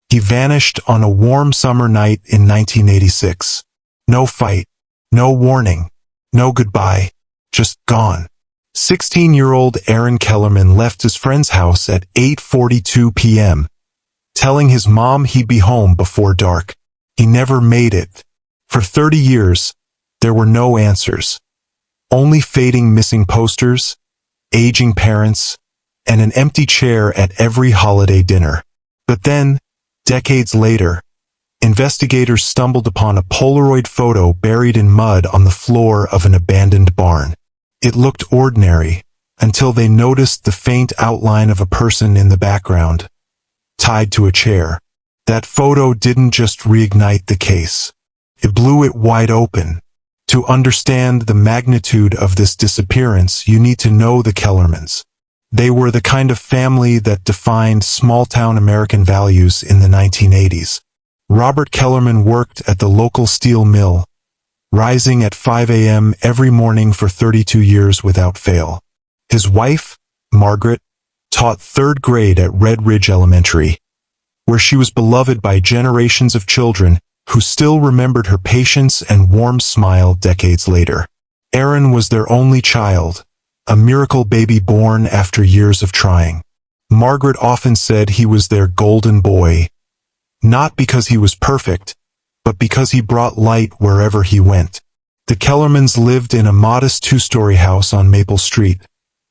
He vanished on a warm summer night in 1986. No fight, no warning, no goodbye, just gone. 16-year-old Aaron Kellerman left his friend's house at 8:42 p.m., telling his mom he'd be home before dark. He never made it. For 30 years, there were no answers. Only fading missing posters, aging parents, and an empty chair at every holiday dinner. But then, decades later, investigators stumbled upon a Polaroid photo buried in mud on the floor of an abandoned barn. It looked ordinary, until they noticed the faint outline of a person in the background, tied to a chair. That photo didn't just reignite the case. It blew it wide open. To understand the magnitude of this disappearance, you need to know the Kellermans. They were the kind of family that defined small-town American values in the 1980s. Robert Kellerman worked at the local steel mill, rising at 5 a.m. every morning for 32 years without fail. His wife, Margaret, taught third grade at Red Ridge Elementary, where she was beloved by generations of children who still remembered her patience and warm smile decades later. Aaron was their only child, a miracle baby born after years of trying. Margaret often said he was their golden boy, not because he was perfect, but because he brought light wherever he went. The Kellermans lived in a modest two-story house on Maple Street,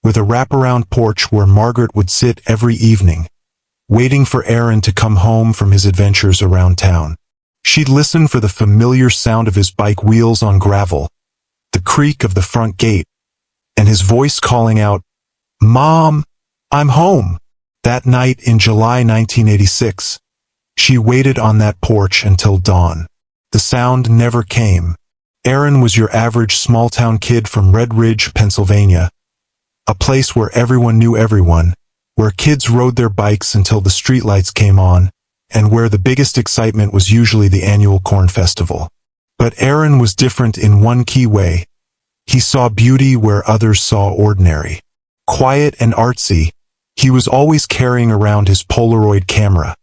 with a wraparound porch where Margaret would sit every evening, waiting for Aaron to come home from his adventures around town. She'd listen for the familiar sound of his bike wheels on gravel, the creak of the front gate, and his voice calling out, "Mom, I'm home." That night in July 1986, she waited on that porch until dawn. The sound never came. Aaron was your average small-town kid from Red Ridge, Pennsylvania, a place where everyone knew everyone, where kids rode their bikes until the streetlights came on, and where the biggest excitement was usually the annual corn festival. But Aaron was different in one key way. He saw beauty where others saw ordinary. Quiet and artsy, he was always carrying around his Polaroid camera,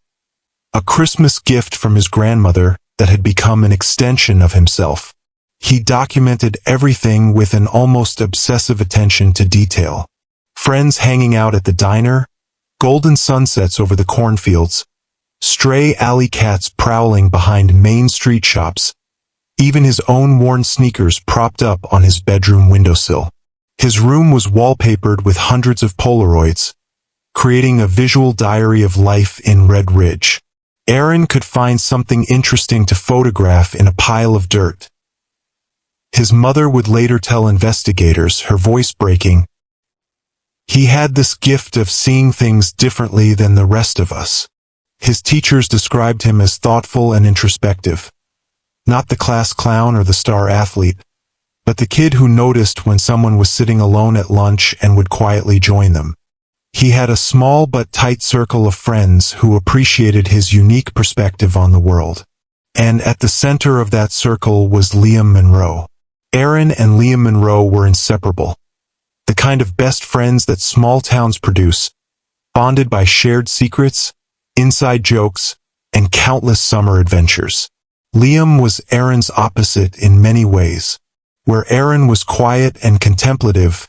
a Christmas gift from his grandmother that had become an extension of himself. He documented everything with an almost obsessive attention to detail. Friends hanging out at the diner, golden sunsets over the cornfields, stray alley cats prowling behind Main Street shops, even his own worn sneakers propped up on his bedroom windowsill. His room was wallpapered with hundreds of Polaroids, creating a visual diary of life in Red Ridge. Aaron could find something interesting to photograph in a pile of dirt. His mother would later tell investigators, her voice breaking, "He had this gift of seeing things differently than the rest of us." His teachers described him as thoughtful and introspective. Not the class clown or the star athlete, but the kid who noticed when someone was sitting alone at lunch and would quietly join them. He had a small but tight circle of friends who appreciated his unique perspective on the world. And at the center of that circle was Liam Monroe. Aaron and Liam Monroe were inseparable. The kind of best friends that small towns produce, bonded by shared secrets, inside jokes, and countless summer adventures. Liam was Aaron's opposite in many ways. Where Aaron was quiet and contemplative,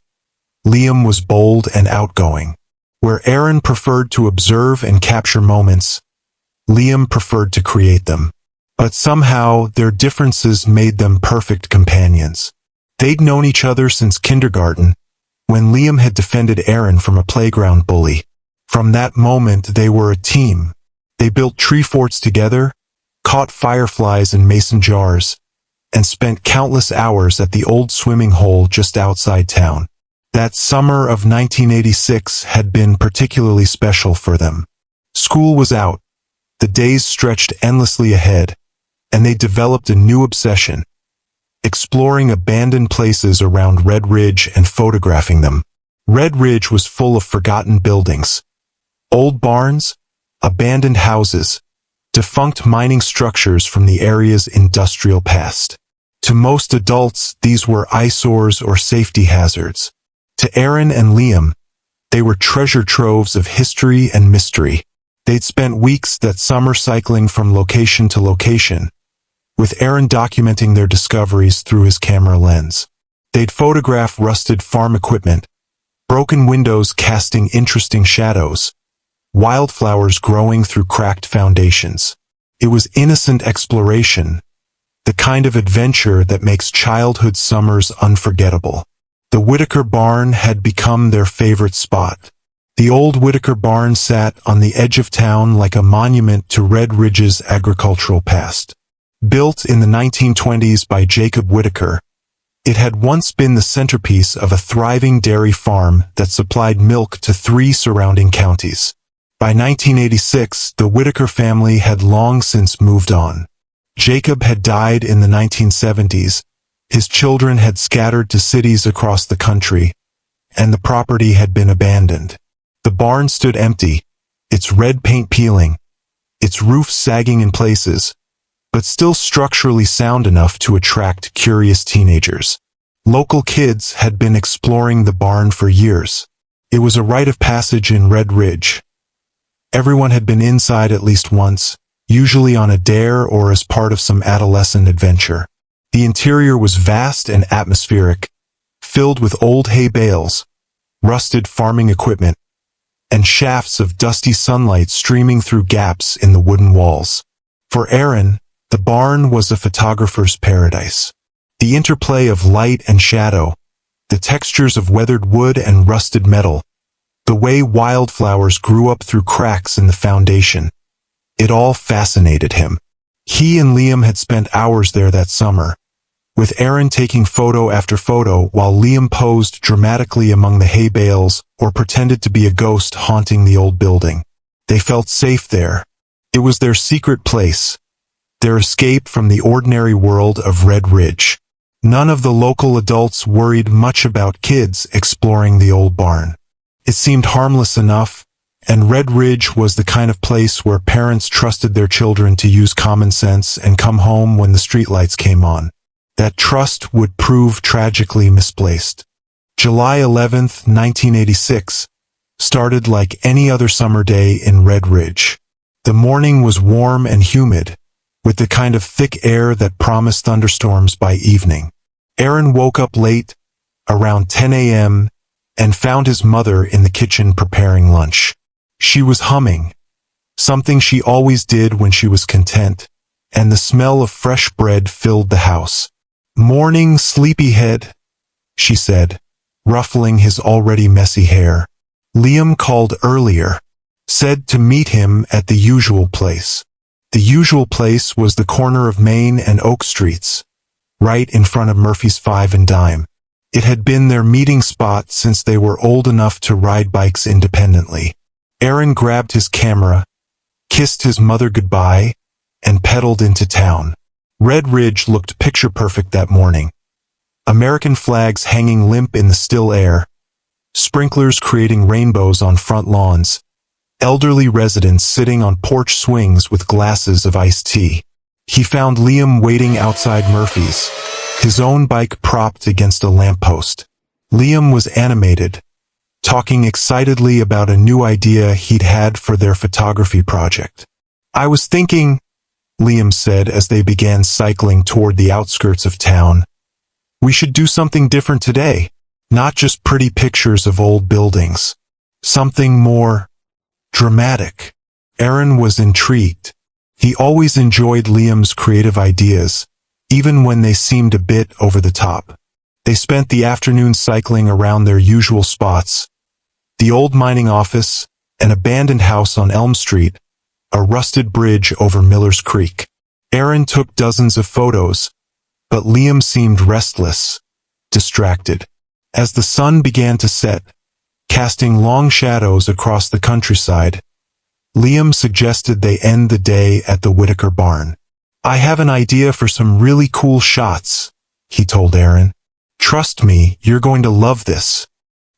Liam was bold and outgoing. Where Aaron preferred to observe and capture moments, Liam preferred to create them. But somehow, their differences made them perfect companions. They'd known each other since kindergarten, when Liam had defended Aaron from a playground bully. From that moment, they were a team. They built tree forts together, caught fireflies in mason jars, and spent countless hours at the old swimming hole just outside town. That summer of 1986 had been particularly special for them. School was out, the days stretched endlessly ahead, and they developed a new obsession: exploring abandoned places around Red Ridge and photographing them. Red Ridge was full of forgotten buildings, old barns, abandoned houses, defunct mining structures from the area's industrial past. To most adults, these were eyesores or safety hazards. To Aaron and Liam, they were treasure troves of history and mystery. They'd spent weeks that summer cycling from location to location, with Aaron documenting their discoveries through his camera lens. They'd photograph rusted farm equipment, broken windows casting interesting shadows, wildflowers growing through cracked foundations. It was innocent exploration, the kind of adventure that makes childhood summers unforgettable. The Whitaker barn had become their favorite spot. The old Whitaker barn sat on the edge of town like a monument to Red Ridge's agricultural past. Built in the 1920s by Jacob Whitaker, it had once been the centerpiece of a thriving dairy farm that supplied milk to 3 surrounding counties. By 1986, the Whitaker family had long since moved on. Jacob had died in the 1970s, his children had scattered to cities across the country, and the property had been abandoned. The barn stood empty, its red paint peeling, its roof sagging in places, but still structurally sound enough to attract curious teenagers. Local kids had been exploring the barn for years. It was a rite of passage in Red Ridge. Everyone had been inside at least once, usually on a dare or as part of some adolescent adventure. The interior was vast and atmospheric, filled with old hay bales, rusted farming equipment, and shafts of dusty sunlight streaming through gaps in the wooden walls. For Aaron, the barn was a photographer's paradise. The interplay of light and shadow, the textures of weathered wood and rusted metal, the way wildflowers grew up through cracks in the foundation. It all fascinated him. He and Liam had spent hours there that summer, with Aaron taking photo after photo while Liam posed dramatically among the hay bales or pretended to be a ghost haunting the old building. They felt safe there. It was their secret place, their escape from the ordinary world of Red Ridge. None of the local adults worried much about kids exploring the old barn. It seemed harmless enough, and Red Ridge was the kind of place where parents trusted their children to use common sense and come home when the streetlights came on. That trust would prove tragically misplaced. July 11th, 1986, started like any other summer day in Red Ridge. The morning was warm and humid, with the kind of thick air that promised thunderstorms by evening. Aaron woke up late, around 10 a.m., and found his mother in the kitchen preparing lunch. She was humming, something she always did when she was content, and the smell of fresh bread filled the house. "Morning, sleepyhead," she said, ruffling his already messy hair. Liam called earlier, said to meet him at the usual place. The usual place was the corner of Main and Oak Streets, right in front of Murphy's 5 and Dime. It had been their meeting spot since they were old enough to ride bikes independently. Aaron grabbed his camera, kissed his mother goodbye, and pedaled into town. Red Ridge looked picture-perfect that morning. American flags hanging limp in the still air, sprinklers creating rainbows on front lawns, elderly residents sitting on porch swings with glasses of iced tea. He found Liam waiting outside Murphy's, his own bike propped against a lamppost. Liam was animated, talking excitedly about a new idea he'd had for their photography project. "I was thinking," Liam said as they began cycling toward the outskirts of town, "we should do something different today. Not just pretty pictures of old buildings. Something more dramatic." Aaron was intrigued. He always enjoyed Liam's creative ideas, even when they seemed a bit over the top. They spent the afternoon cycling around their usual spots: the old mining office, an abandoned house on Elm Street, a rusted bridge over Miller's Creek. Aaron took dozens of photos, but Liam seemed restless, distracted. As the sun began to set, casting long shadows across the countryside, Liam suggested they end the day at the Whitaker barn. "I have an idea for some really cool shots," he told Aaron. "Trust me, you're going to love this."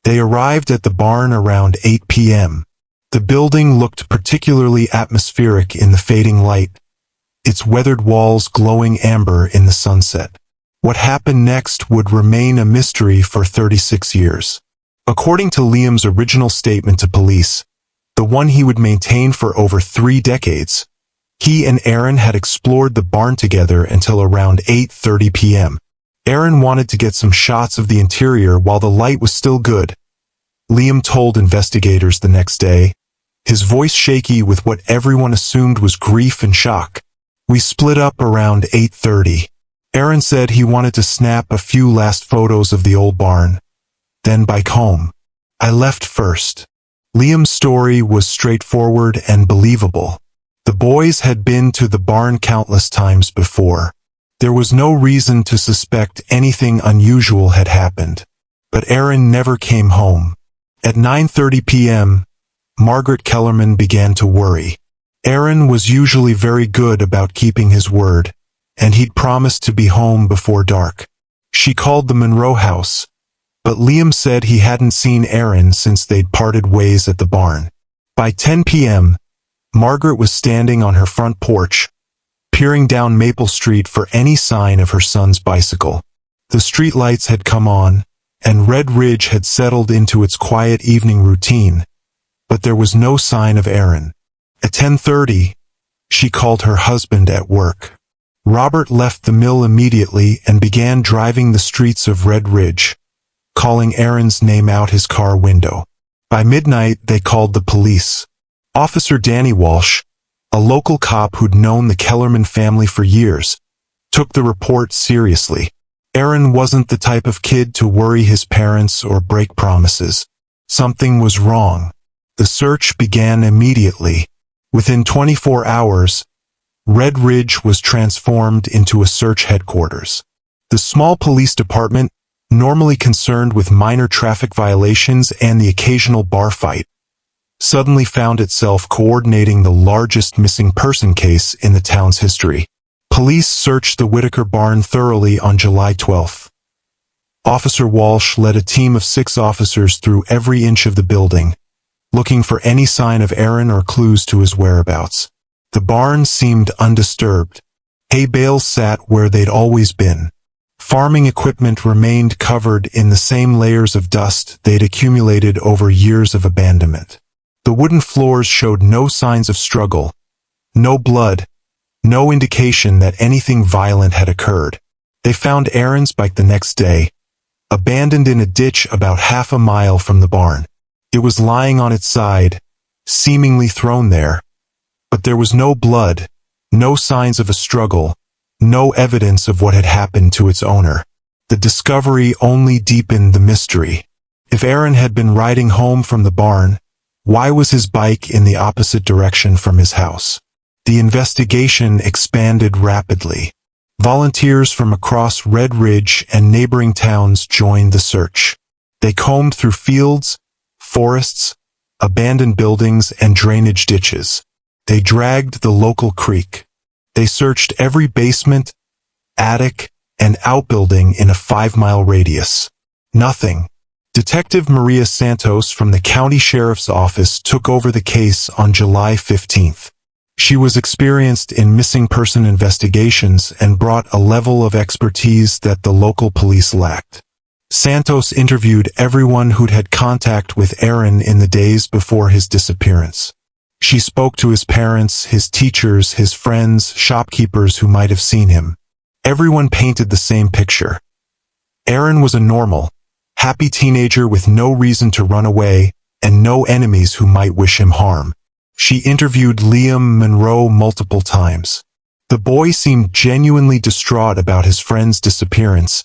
They arrived at the barn around 8 p.m. The building looked particularly atmospheric in the fading light, its weathered walls glowing amber in the sunset. What happened next would remain a mystery for 36 years. According to Liam's original statement to police, the one he would maintain for over 3 decades. He and Aaron had explored the barn together until around 8:30 p.m. Aaron wanted to get some shots of the interior while the light was still good. Liam told investigators the next day, his voice shaky with what everyone assumed was grief and shock. "We split up around 8:30. Aaron said he wanted to snap a few last photos of the old barn, then bike home. I left first." Liam's story was straightforward and believable. The boys had been to the barn countless times before. There was no reason to suspect anything unusual had happened. But Aaron never came home. At 9:30 p.m., Margaret Kellerman began to worry. Aaron was usually very good about keeping his word, and he'd promised to be home before dark. She called the Monroe house, but Liam said he hadn't seen Aaron since they'd parted ways at the barn. By 10 p.m., Margaret was standing on her front porch, peering down Maple Street for any sign of her son's bicycle. The streetlights had come on, and Red Ridge had settled into its quiet evening routine, but there was no sign of Aaron. At 10:30, she called her husband at work. Robert left the mill immediately and began driving the streets of Red Ridge, calling Aaron's name out his car window. By midnight, they called the police. Officer Danny Walsh, a local cop who'd known the Kellerman family for years, took the report seriously. Aaron wasn't the type of kid to worry his parents or break promises. Something was wrong. The search began immediately. Within 24 hours, Red Ridge was transformed into a search headquarters. The small police department, normally concerned with minor traffic violations and the occasional bar fight, suddenly found itself coordinating the largest missing person case in the town's history. Police searched the Whitaker barn thoroughly on July 12th. Officer Walsh led a team of 6 officers through every inch of the building, looking for any sign of Aaron or clues to his whereabouts. The barn seemed undisturbed. Hay bales sat where they'd always been. Farming equipment remained covered in the same layers of dust they'd accumulated over years of abandonment. The wooden floors showed no signs of struggle, no blood, no indication that anything violent had occurred. They found Aaron's bike the next day, abandoned in a ditch about half a mile from the barn. It was lying on its side, seemingly thrown there. But there was no blood, no signs of a struggle, no evidence of what had happened to its owner. The discovery only deepened the mystery. If Aaron had been riding home from the barn, why was his bike in the opposite direction from his house? The investigation expanded rapidly. Volunteers from across Red Ridge and neighboring towns joined the search. They combed through fields, forests, abandoned buildings, and drainage ditches. They dragged the local creek. They searched every basement, attic, and outbuilding in a 5-mile radius. Nothing. Detective Maria Santos from the county sheriff's office took over the case on July 15th. She was experienced in missing person investigations and brought a level of expertise that the local police lacked. Santos interviewed everyone who'd had contact with Aaron in the days before his disappearance. She spoke to his parents, his teachers, his friends, shopkeepers who might have seen him. Everyone painted the same picture. Aaron was a normal, happy teenager with no reason to run away and no enemies who might wish him harm. She interviewed Liam Monroe multiple times. The boy seemed genuinely distraught about his friend's disappearance,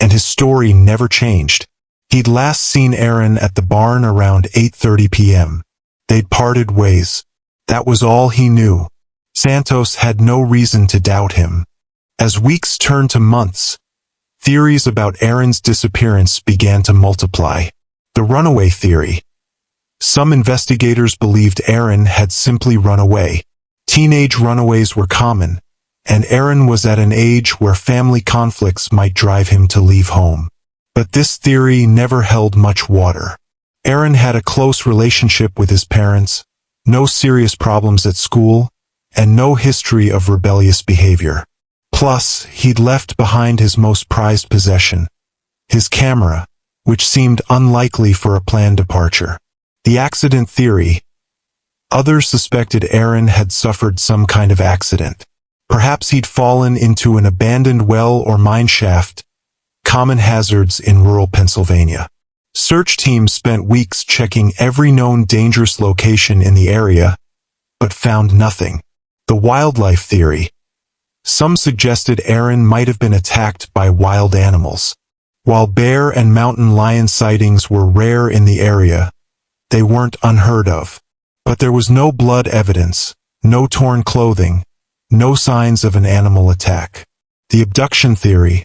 and his story never changed. He'd last seen Aaron at the barn around 8:30 p.m. They'd parted ways. That was all he knew. Santos had no reason to doubt him. As weeks turned to months, theories about Aaron's disappearance began to multiply. The runaway theory. Some investigators believed Aaron had simply run away. Teenage runaways were common, and Aaron was at an age where family conflicts might drive him to leave home. But this theory never held much water. Aaron had a close relationship with his parents, no serious problems at school, and no history of rebellious behavior. Plus, he'd left behind his most prized possession, his camera, which seemed unlikely for a planned departure. The accident theory. Others suspected Aaron had suffered some kind of accident. Perhaps he'd fallen into an abandoned well or mine shaft, common hazards in rural Pennsylvania. Search teams spent weeks checking every known dangerous location in the area, but found nothing. The wildlife theory. Some suggested Aaron might have been attacked by wild animals. While bear and mountain lion sightings were rare in the area, they weren't unheard of. But there was no blood evidence, no torn clothing, no signs of an animal attack. The abduction theory.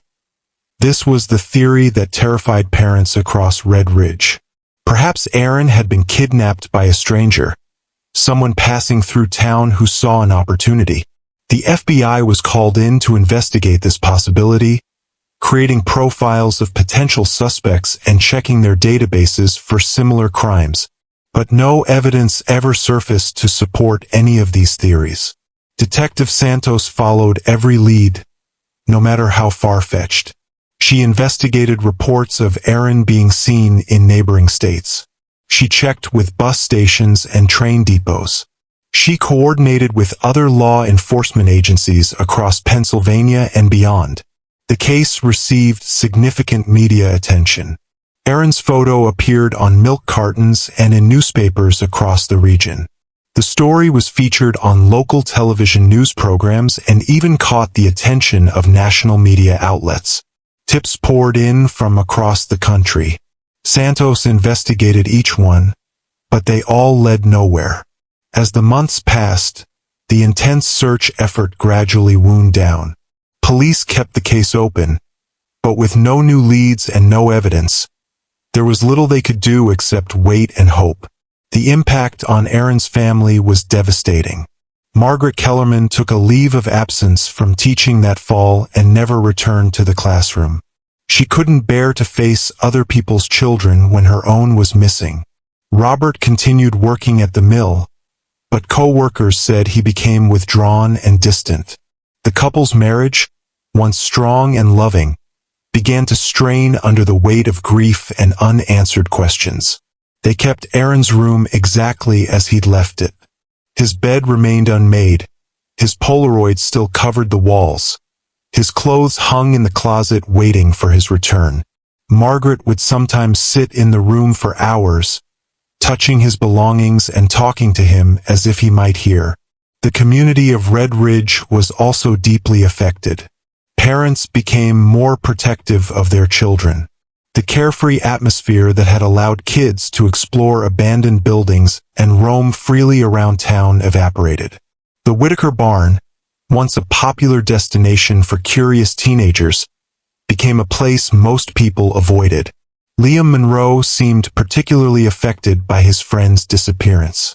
This was the theory that terrified parents across Red Ridge. Perhaps Aaron had been kidnapped by a stranger, someone passing through town who saw an opportunity. The FBI was called in to investigate this possibility, creating profiles of potential suspects and checking their databases for similar crimes. But no evidence ever surfaced to support any of these theories. Detective Santos followed every lead, no matter how far-fetched. She investigated reports of Aaron being seen in neighboring states. She checked with bus stations and train depots. She coordinated with other law enforcement agencies across Pennsylvania and beyond. The case received significant media attention. Aaron's photo appeared on milk cartons and in newspapers across the region. The story was featured on local television news programs and even caught the attention of national media outlets. Tips poured in from across the country. Santos investigated each one, but they all led nowhere. As the months passed, the intense search effort gradually wound down. Police kept the case open, but with no new leads and no evidence, there was little they could do except wait and hope. The impact on Aaron's family was devastating. Margaret Kellerman took a leave of absence from teaching that fall and never returned to the classroom. She couldn't bear to face other people's children when her own was missing. Robert continued working at the mill, but co-workers said he became withdrawn and distant. The couple's marriage, once strong and loving, began to strain under the weight of grief and unanswered questions. They kept Aaron's room exactly as he'd left it. His bed remained unmade. His Polaroid still covered the walls. His clothes hung in the closet waiting for his return. Margaret would sometimes sit in the room for hours, touching his belongings and talking to him as if he might hear. The community of Red Ridge was also deeply affected. Parents became more protective of their children. The carefree atmosphere that had allowed kids to explore abandoned buildings and roam freely around town evaporated. The Whitaker barn, once a popular destination for curious teenagers, became a place most people avoided. Liam Monroe seemed particularly affected by his friend's disappearance.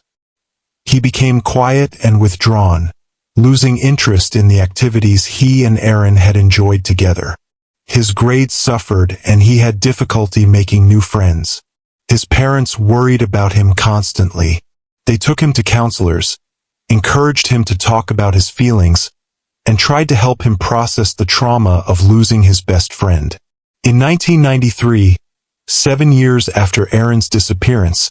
He became quiet and withdrawn, losing interest in the activities he and Aaron had enjoyed together. His grades suffered and he had difficulty making new friends. His parents worried about him constantly. They took him to counselors, encouraged him to talk about his feelings, and tried to help him process the trauma of losing his best friend. In 1993, 7 years after Aaron's disappearance,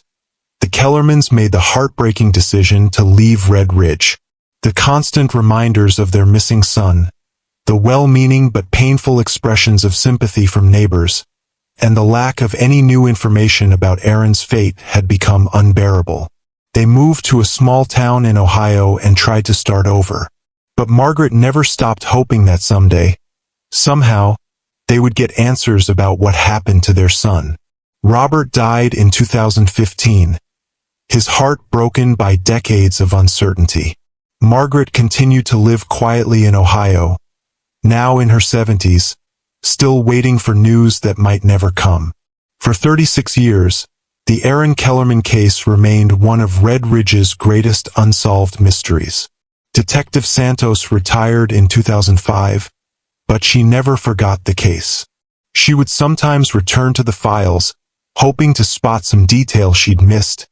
the Kellermans made the heartbreaking decision to leave Red Ridge. The constant reminders of their missing son, the well-meaning but painful expressions of sympathy from neighbors, and the lack of any new information about Aaron's fate had become unbearable. They moved to a small town in Ohio and tried to start over. But Margaret never stopped hoping that someday, somehow, they would get answers about what happened to their son. Robert died in 2015, his heart broken by decades of uncertainty. Margaret continued to live quietly in Ohio, now in her 70s, still waiting for news that might never come. For 36 years, the Aaron Kellerman case remained one of Red Ridge's greatest unsolved mysteries. Detective Santos retired in 2005, but she never forgot the case. She would sometimes return to the files, hoping to spot some detail she'd missed,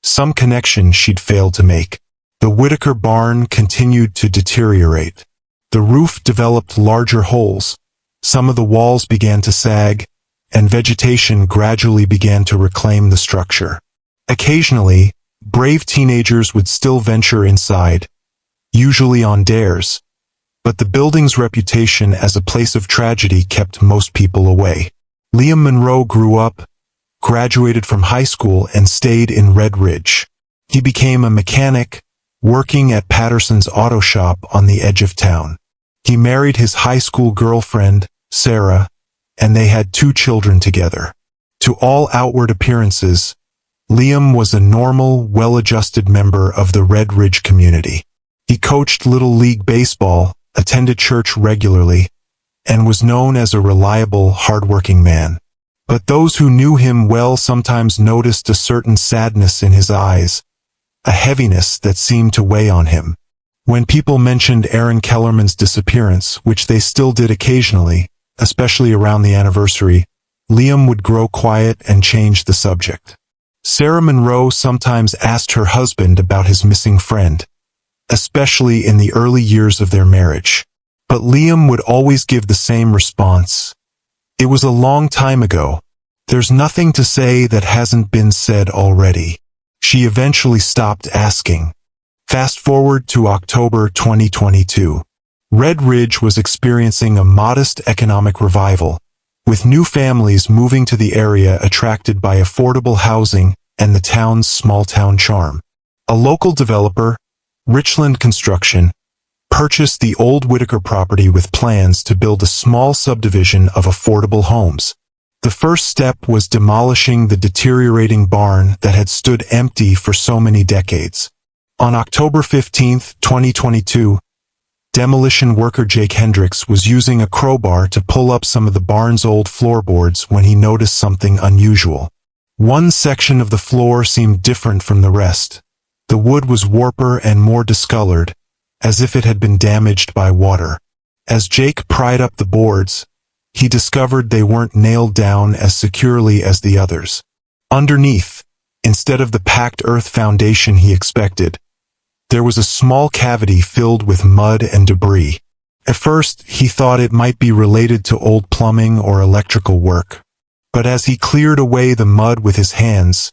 some connection she'd failed to make. The Whitaker barn continued to deteriorate. The roof developed larger holes, some of the walls began to sag, and vegetation gradually began to reclaim the structure. Occasionally, Brave teenagers would still venture inside, usually on dares, but the building's reputation as a place of tragedy kept most people away. Liam Monroe grew up, graduated from high school, and stayed in Red Ridge. He became a mechanic, working at Patterson's auto shop on the edge of town. He married his high school girlfriend, Sarah, and they had 2 children together. To all outward appearances, Liam was a normal, well-adjusted member of the Red Ridge community. He coached Little League baseball, attended church regularly, and was known as a reliable, hard-working man. But those who knew him well sometimes noticed a certain sadness in his eyes, a heaviness that seemed to weigh on him. When people mentioned Aaron Kellerman's disappearance, which they still did occasionally, especially around the anniversary, Liam would grow quiet and change the subject. Sarah Monroe sometimes asked her husband about his missing friend, especially in the early years of their marriage. But Liam would always give the same response. It was a long time ago. There's nothing to say that hasn't been said already. She eventually stopped asking. Fast forward to October 2022. Red Ridge was experiencing a modest economic revival, with new families moving to the area attracted by affordable housing and the town's small-town charm. A local developer, Richland Construction, purchased the old Whitaker property with plans to build a small subdivision of affordable homes. The first step was demolishing the deteriorating barn that had stood empty for so many decades. On October 15, 2022, demolition worker Jake Hendricks was using a crowbar to pull up some of the barn's old floorboards when he noticed something unusual. One section of the floor seemed different from the rest. The wood was warper and more discolored, as if it had been damaged by water. As Jake pried up the boards, he discovered they weren't nailed down as securely as the others. Underneath, instead of the packed earth foundation he expected, there was a small cavity filled with mud and debris. At first, he thought it might be related to old plumbing or electrical work. But as he cleared away the mud with his hands,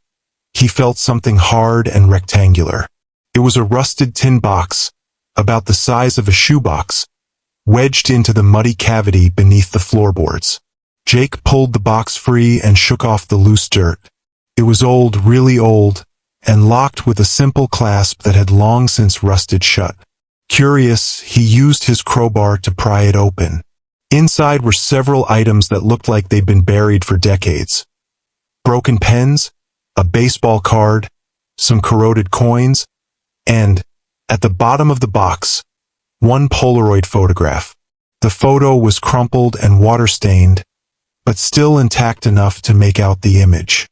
he felt something hard and rectangular. It was a rusted tin box, about the size of a shoebox, wedged into the muddy cavity beneath the floorboards. Jake pulled the box free and shook off the loose dirt. It was old, really old, and locked with a simple clasp that had long since rusted shut. Curious, he used his crowbar to pry it open. Inside were several items that looked like they'd been buried for decades. Broken pens, a baseball card, some corroded coins, and, at the bottom of the box, one Polaroid photograph. The photo was crumpled and water-stained, but still intact enough to make out the image.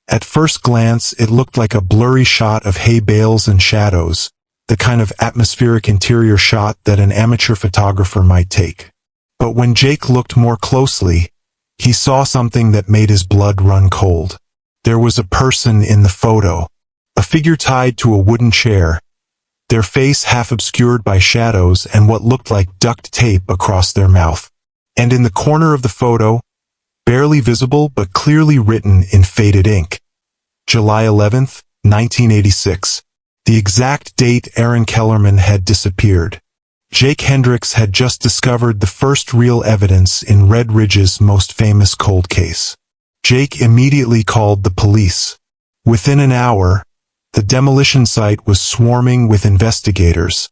At first glance, it looked like a blurry shot of hay bales and shadows, the kind of atmospheric interior shot that an amateur photographer might take. But when Jake looked more closely, he saw something that made his blood run cold. There was a person in the photo, a figure tied to a wooden chair, their face half obscured by shadows and what looked like duct tape across their mouth. And in the corner of the photo, barely visible but clearly written in faded ink, July 11th, 1986, the exact date Aaron Kellerman had disappeared. Jake Hendricks had just discovered the first real evidence in Red Ridge's most famous cold case. Jake immediately called the police. Within an hour, the demolition site was swarming with investigators,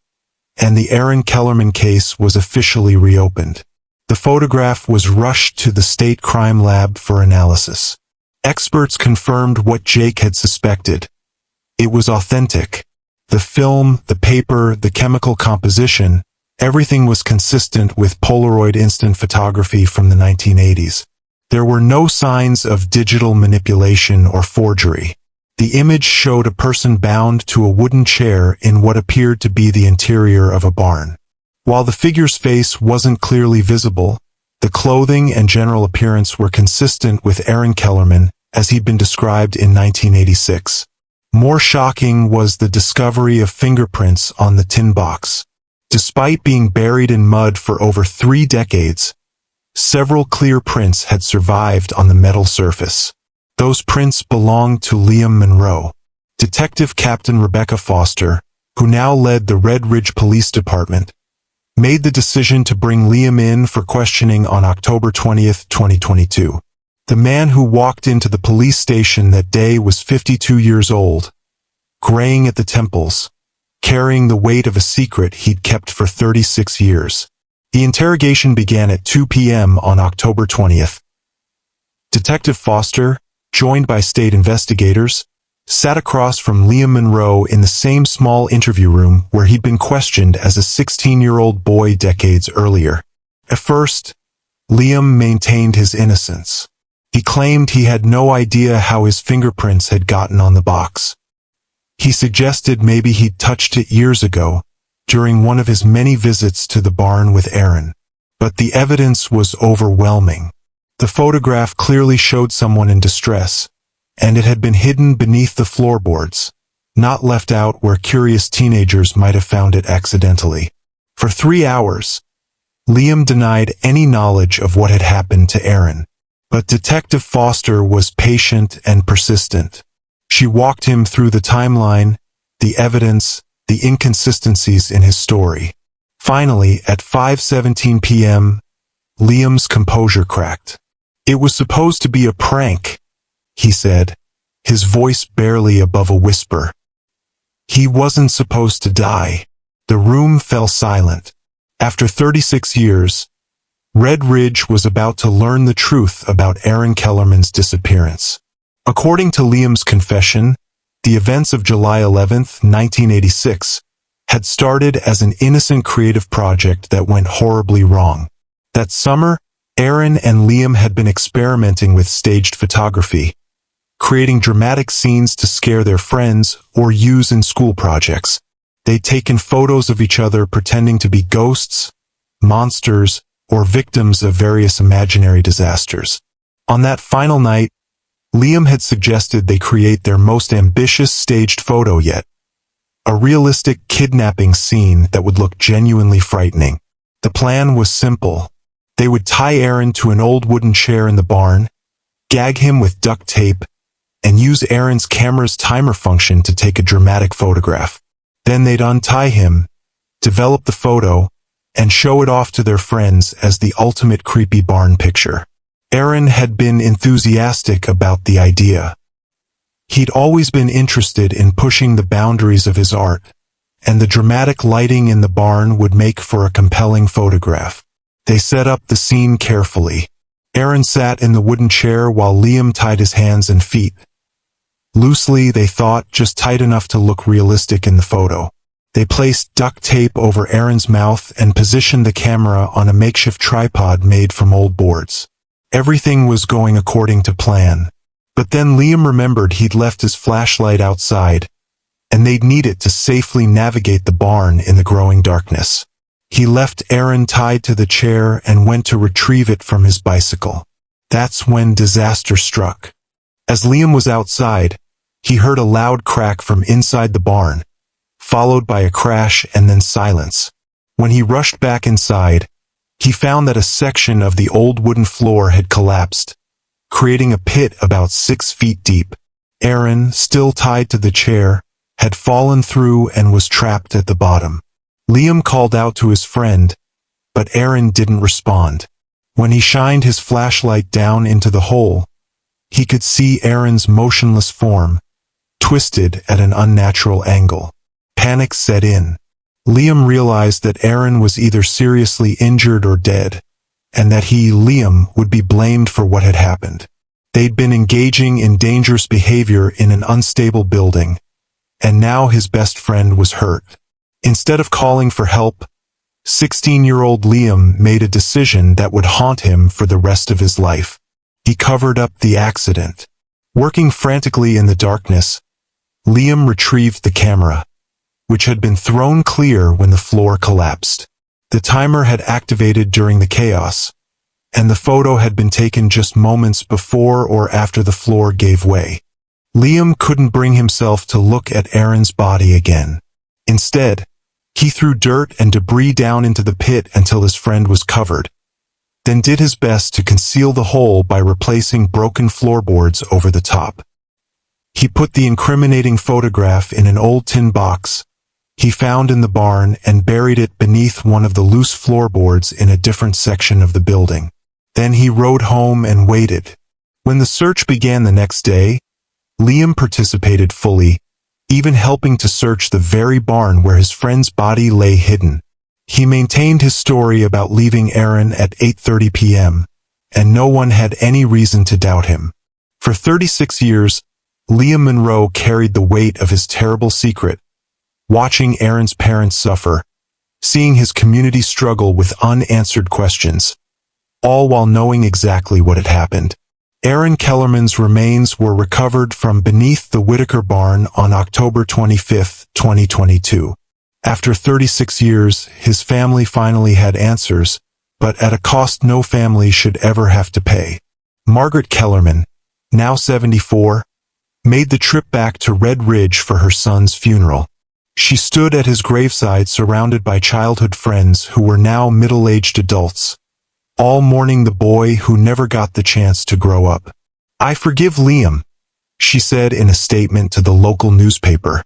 and the Aaron Kellerman case was officially reopened. The photograph was rushed to the state crime lab for analysis. Experts confirmed what Jake had suspected. It was authentic. The film, the paper, the chemical composition, everything was consistent with Polaroid instant photography from the 1980s. There were no signs of digital manipulation or forgery. The image showed a person bound to a wooden chair in what appeared to be the interior of a barn. While the figure's face wasn't clearly visible, the clothing and general appearance were consistent with Aaron Kellerman as he'd been described in 1986. More shocking was the discovery of fingerprints on the tin box. Despite being buried in mud for over 3 decades, several clear prints had survived on the metal surface. Those prints belonged to Liam Monroe. Detective Captain Rebecca Foster, who now led the Red Ridge Police Department, made the decision to bring Liam in for questioning on October 20, 2022. The man who walked into the police station that day was 52 years old, graying at the temples, carrying the weight of a secret he'd kept for 36 years. The interrogation began at 2 p.m. on October 20th. Detective Foster, joined by state investigators, sat across from Liam Monroe in the same small interview room where he'd been questioned as a 16-year-old boy decades earlier. At first, Liam maintained his innocence. He claimed he had no idea how his fingerprints had gotten on the box. He suggested maybe he'd touched it years ago, during one of his many visits to the barn with Aaron. But the evidence was overwhelming. The photograph clearly showed someone in distress, and it had been hidden beneath the floorboards, not left out where curious teenagers might have found it accidentally. For 3 hours, Liam denied any knowledge of what had happened to Aaron. But Detective Foster was patient and persistent. She walked him through the timeline, the evidence, the inconsistencies in his story. Finally, at 5:17 p.m., Liam's composure cracked. "It was supposed to be a prank," he said, his voice barely above a whisper. "He wasn't supposed to die." The room fell silent. After 36 years, Red Ridge was about to learn the truth about Aaron Kellerman's disappearance. According to Liam's confession, the events of July 11, 1986, had started as an innocent creative project that went horribly wrong. That summer, Aaron and Liam had been experimenting with staged photography, creating dramatic scenes to scare their friends or use in school projects. They'd taken photos of each other pretending to be ghosts, monsters, or victims of various imaginary disasters. On that final night, Liam had suggested they create their most ambitious staged photo yet, a realistic kidnapping scene that would look genuinely frightening. The plan was simple. They would tie Aaron to an old wooden chair in the barn, gag him with duct tape, and use Aaron's camera's timer function to take a dramatic photograph. Then they'd untie him, develop the photo, and show it off to their friends as the ultimate creepy barn picture. Aaron had been enthusiastic about the idea. He'd always been interested in pushing the boundaries of his art, and the dramatic lighting in the barn would make for a compelling photograph. They set up the scene carefully. Aaron sat in the wooden chair while Liam tied his hands and feet. Loosely, they thought, just tight enough to look realistic in the photo. They placed duct tape over Aaron's mouth and positioned the camera on a makeshift tripod made from old boards. Everything was going according to plan. But then Liam remembered he'd left his flashlight outside, and they'd need it to safely navigate the barn in the growing darkness. He left Aaron tied to the chair and went to retrieve it from his bicycle. That's when disaster struck. As Liam was outside, he heard a loud crack from inside the barn, followed by a crash and then silence. When he rushed back inside, he found that a section of the old wooden floor had collapsed, creating a pit about 6 feet deep. Aaron, still tied to the chair, had fallen through and was trapped at the bottom. Liam called out to his friend, but Aaron didn't respond. When he shined his flashlight down into the hole, he could see Aaron's motionless form, twisted at an unnatural angle. Panic set in. Liam realized that Aaron was either seriously injured or dead, and that he, Liam, would be blamed for what had happened. They'd been engaging in dangerous behavior in an unstable building, and now his best friend was hurt. Instead of calling for help, 16-year-old Liam made a decision that would haunt him for the rest of his life. He covered up the accident. Working frantically in the darkness, Liam retrieved the camera, which had been thrown clear when the floor collapsed. The timer had activated during the chaos, and the photo had been taken just moments before or after the floor gave way. Liam couldn't bring himself to look at Aaron's body again. Instead, he threw dirt and debris down into the pit until his friend was covered, then did his best to conceal the hole by replacing broken floorboards over the top. He put the incriminating photograph in an old tin box he found in the barn and buried it beneath one of the loose floorboards in a different section of the building. Then he rode home and waited. When the search began the next day, Liam participated fully, even helping to search the very barn where his friend's body lay hidden. He maintained his story about leaving Aaron at 8:30 p.m., and no one had any reason to doubt him. For 36 years, Liam Monroe carried the weight of his terrible secret, watching Aaron's parents suffer, seeing his community struggle with unanswered questions, all while knowing exactly what had happened. Aaron Kellerman's remains were recovered from beneath the Whitaker barn on October 25, 2022. After 36 years, his family finally had answers, but at a cost no family should ever have to pay. Margaret Kellerman, now 74, made the trip back to Red Ridge for her son's funeral. She stood at his graveside surrounded by childhood friends who were now middle-aged adults, all mourning the boy who never got the chance to grow up. "I forgive Liam," she said in a statement to the local newspaper.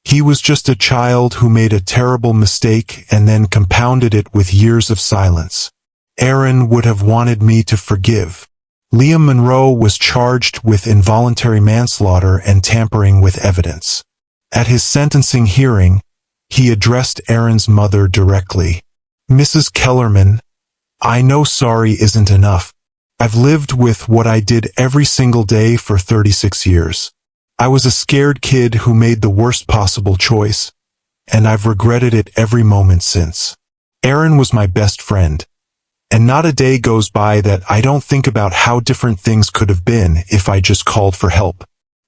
"He was just a child who made a terrible mistake and then compounded it with years of silence. Aaron would have wanted me to forgive." Liam Monroe was charged with involuntary manslaughter and tampering with evidence. At his sentencing hearing, he addressed Aaron's mother directly. "Mrs. Kellerman, I know sorry isn't enough. I've lived with what I did every single day for 36 years. I was a scared kid who made the worst possible choice, and I've regretted it every moment since. Aaron was my best friend, and not a day goes by that I don't think about how different things could have been if I just called for help."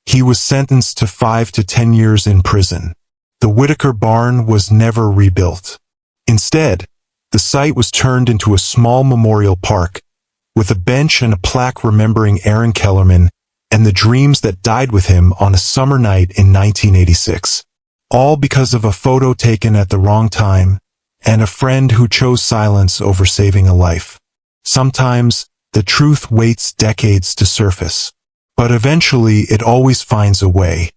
He was sentenced to 5 to 10 years in prison. The Whitaker barn was never rebuilt. Instead, the site was turned into a small memorial park, with a bench and a plaque remembering Aaron Kellerman and the dreams that died with him on a summer night in 1986. All because of a photo taken at the wrong time, and a friend who chose silence over saving a life. Sometimes, the truth waits decades to surface, but eventually it always finds a way.